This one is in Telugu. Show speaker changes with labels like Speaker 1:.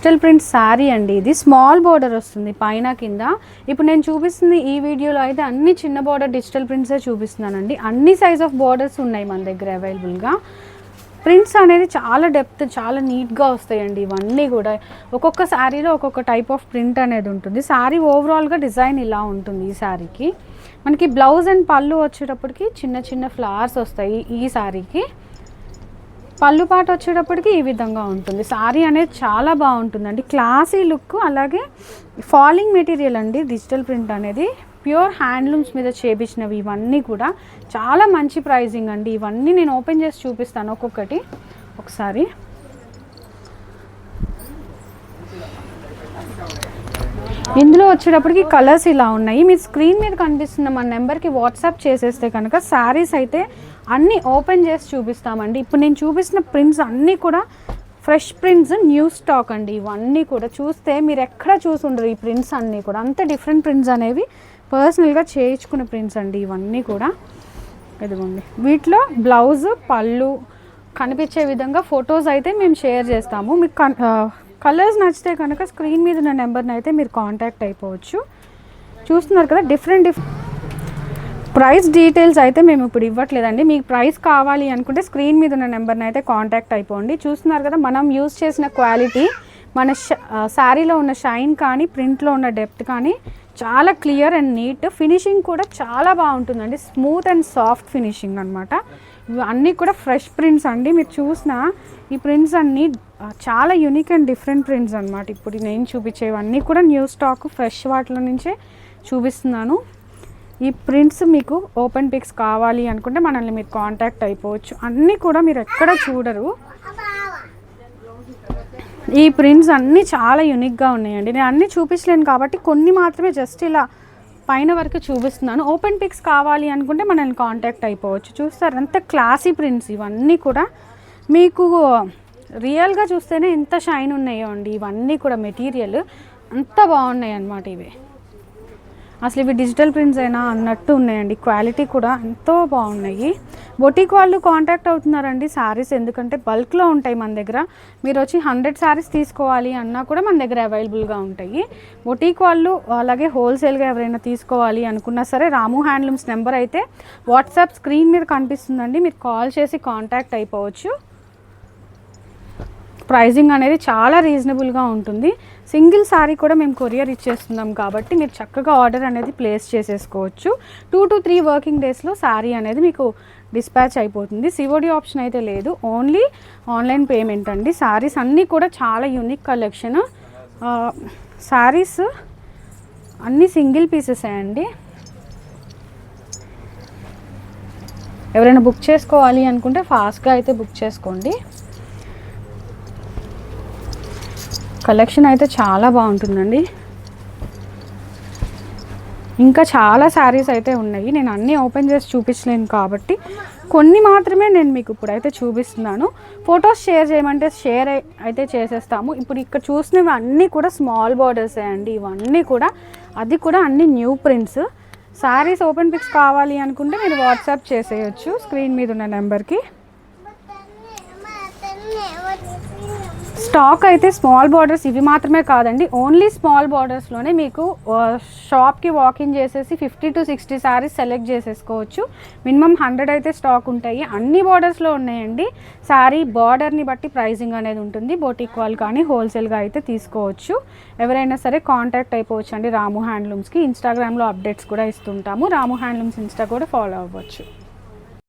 Speaker 1: డిజిటల్ ప్రింట్ శారీ అండి. ఇది స్మాల్ బోర్డర్ వస్తుంది పైన కింద. ఇప్పుడు నేను చూపిస్తుంది ఈ వీడియోలో అయితే అన్ని చిన్న బోర్డర్ డిజిటల్ ప్రింట్సే చూపిస్తున్నానండి. అన్ని సైజ్ ఆఫ్ బోర్డర్స్ ఉన్నాయి మన దగ్గర అవైలబుల్గా. ప్రింట్స్ అనేది చాలా డెప్త్, చాలా నీట్గా వస్తాయండి. ఇవన్నీ కూడా ఒక్కొక్క శారీలో ఒక్కొక్క టైప్ ఆఫ్ ప్రింట్ అనేది ఉంటుంది. శారీ ఓవరాల్గా డిజైన్ ఇలా ఉంటుంది. ఈ శారీకి మనకి బ్లౌజ్ అండ్ పళ్ళు వచ్చేటప్పటికి చిన్న చిన్న ఫ్లవర్స్ వస్తాయి. ఈ శారీకి పళ్ళు పాట వచ్చేటప్పటికి ఈ విధంగా ఉంటుంది. శారీ అనేది చాలా బాగుంటుందండి, క్లాసీ లుక్. అలాగే ఫాలింగ్ మెటీరియల్ అండి డిజిటల్ ప్రింట్ అనేది, ప్యూర్ హ్యాండ్లూమ్స్ మీద చేపించినవి. ఇవన్నీ కూడా చాలా మంచి ప్రైజింగ్ అండి. ఇవన్నీ నేను ఓపెన్ చేసి చూపిస్తాను ఒక్కొక్కటి ఒకసారి. ఇందులో వచ్చేటప్పటికి కలర్స్ ఇలా ఉన్నాయి. మీరు స్క్రీన్ మీద కనిపిస్తున్న మన నెంబర్కి వాట్సాప్ చేసేస్తే కనుక శారీస్ అయితే అన్నీ ఓపెన్ చేసి చూపిస్తామండి. ఇప్పుడు నేను చూపిస్తున్న ప్రింట్స్ అన్నీ కూడా ఫ్రెష్ ప్రింట్స్, న్యూ స్టాక్ అండి. ఇవన్నీ కూడా చూస్తే మీరు ఎక్కడ చూసి ఉండరు. ఈ ప్రింట్స్ అన్నీ కూడా అంత డిఫరెంట్ ప్రింట్స్ అనేవి పర్సనల్గా చేయించుకునే ప్రింట్స్ అండి. ఇవన్నీ కూడా ఇదిగోండి. వీటిలో బ్లౌజ్, పళ్ళు కనిపించే విధంగా ఫొటోస్ అయితే మేము షేర్ చేస్తాము. మీకు కలర్స్ నచ్చితే కనుక స్క్రీన్ మీద ఉన్న నెంబర్ని అయితే మీరు కాంటాక్ట్ అయిపోవచ్చు. చూస్తున్నారు కదా డిఫరెంట్ ప్రైస్ డీటెయిల్స్ అయితే మేము ఇప్పుడు ఇవ్వట్లేదండి. మీకు ప్రైస్ కావాలి అనుకుంటే స్క్రీన్ మీద ఉన్న నెంబర్ని అయితే కాంటాక్ట్ అయిపోండి. చూస్తున్నారు కదా మనం యూజ్ చేసిన క్వాలిటీ, మన శారీలో ఉన్న షైన్ కానీ, ప్రింట్లో ఉన్న డెప్త్ కానీ చాలా క్లియర్ అండ్ నీట్. ఫినిషింగ్ కూడా చాలా బాగుంటుందండి, స్మూత్ అండ్ సాఫ్ట్ ఫినిషింగ్ అనమాట. ఇవి అన్నీ కూడా ఫ్రెష్ ప్రింట్స్ అండి. మీరు చూసిన ఈ ప్రింట్స్ అన్నీ చాలా యూనిక్ అండ్ డిఫరెంట్ ప్రింట్స్ అనమాట. ఇప్పుడు నేను చూపించేవన్నీ కూడా న్యూ స్టాక్, ఫ్రెష్ వాటిలో నుంచే చూపిస్తున్నాను. ఈ ప్రింట్స్ మీకు ఓపెన్ పిక్స్ కావాలి అనుకుంటే మనల్ని మీరు కాంటాక్ట్ అయిపోవచ్చు. అన్నీ కూడా మీరు ఎక్కడ చూడరు. ఈ ప్రింట్స్ అన్నీ చాలా యూనిక్గా ఉన్నాయండి. నేను అన్నీ చూపించలేను కాబట్టి కొన్ని మాత్రమే జస్ట్ ఇలా పైన వరకు చూపిస్తున్నాను. ఓపెన్ పిక్స్ కావాలి అనుకుంటే మనల్ని కాంటాక్ట్ అయిపోవచ్చు. చూస్తారు అంత క్లాసీ ప్రింట్స్. ఇవన్నీ కూడా మీకు రియల్గా చూస్తేనే ఎంత షైన్ ఉన్నాయో అండి. ఇవన్నీ కూడా మెటీరియల్ అంత బాగున్నాయి అన్నమాట. ఇవి అసలు ఇవి డిజిటల్ ప్రింట్స్ అయినా అన్నట్టు ఉన్నాయండి. క్వాలిటీ కూడా ఎంతో బాగున్నాయి. బొటిక్ వాళ్ళు కాంటాక్ట్ అవుతున్నారండి శారీస్, ఎందుకంటే బల్క్లో ఉంటాయి మన దగ్గర. మీరు వచ్చి 100 శారీస్ తీసుకోవాలి అన్నా కూడా మన దగ్గర అవైలబుల్గా ఉంటాయి. బొటిక్ వాళ్ళు అలాగే హోల్సేల్గా ఎవరైనా తీసుకోవాలి అనుకున్నా సరే రాము హ్యాండ్లూమ్స్ నెంబర్ అయితే వాట్సాప్ స్క్రీన్ మీద కనిపిస్తుందండి. మీరు కాల్ చేసి కాంటాక్ట్ అయిపోవచ్చు. ప్రైజింగ్ అనేది చాలా రీజనబుల్గా ఉంటుంది. సింగిల్ శారీ కూడా మేము కొరియర్ ఇచ్చేస్తున్నాం కాబట్టి మీరు చక్కగా ఆర్డర్ అనేది ప్లేస్ చేసేసుకోవచ్చు. 2 to 3 వర్కింగ్ డేస్లో శారీ అనేది మీకు డిస్పాచ్ అయిపోతుంది. సిఓడి ఆప్షన్ అయితే లేదు, ఓన్లీ ఆన్లైన్ పేమెంట్ అండి. శారీస్ అన్నీ కూడా చాలా యూనిక్ కలెక్షన్. శారీస్ అన్నీ సింగిల్ పీసెస్ అండి. ఎవరైనా బుక్ చేసుకోవాలి అనుకుంటే ఫాస్ట్గా అయితే బుక్ చేసుకోండి. కలెక్షన్ అయితే చాలా బాగుంటుందండి. ఇంకా చాలా శారీస్ అయితే ఉన్నాయి. నేను అన్నీ ఓపెన్ చేసి చూపించలేను కాబట్టి కొన్ని మాత్రమే నేను మీకు ఇప్పుడైతే చూపిస్తున్నాను. ఫొటోస్ షేర్ చేయమంటే షేర్ అయితే చేసేస్తాము. ఇప్పుడు ఇక్కడ చూసినవి అన్నీ కూడా స్మాల్ బార్డర్సే అండి. ఇవన్నీ కూడా అది కూడా అన్ని new prints. Saris open picks కావాలి అనుకుంటే మీరు వాట్సాప్ చేసేయచ్చు స్క్రీన్ మీద ఉన్న నెంబర్కి. స్టాక్ అయితే స్మాల్ బార్డర్స్ ఇవి మాత్రమే కాదండి, ఓన్లీ స్మాల్ బార్డర్స్లోనే మీకు షాప్కి వాకింగ్ చేసేసి 50 to 60 శారీస్ సెలెక్ట్ చేసేసుకోవచ్చు. మినిమం 100 అయితే స్టాక్ ఉంటాయి. అన్ని బార్డర్స్లో ఉన్నాయండి. శారీ బార్డర్ని బట్టి ప్రైజింగ్ అనేది ఉంటుంది. బొటిక్ వాళ్ళు కానీ హోల్సేల్గా అయితే తీసుకోవచ్చు. ఎవరైనా సరే కాంటాక్ట్ అయిపోవచ్చు అండి రాము హ్యాండ్లూమ్స్కి. ఇన్స్టాగ్రామ్లో అప్డేట్స్ కూడా ఇస్తుంటాము. రాము హ్యాండ్లూమ్స్ ఇన్స్టా కూడా ఫాలో అవ్వచ్చు.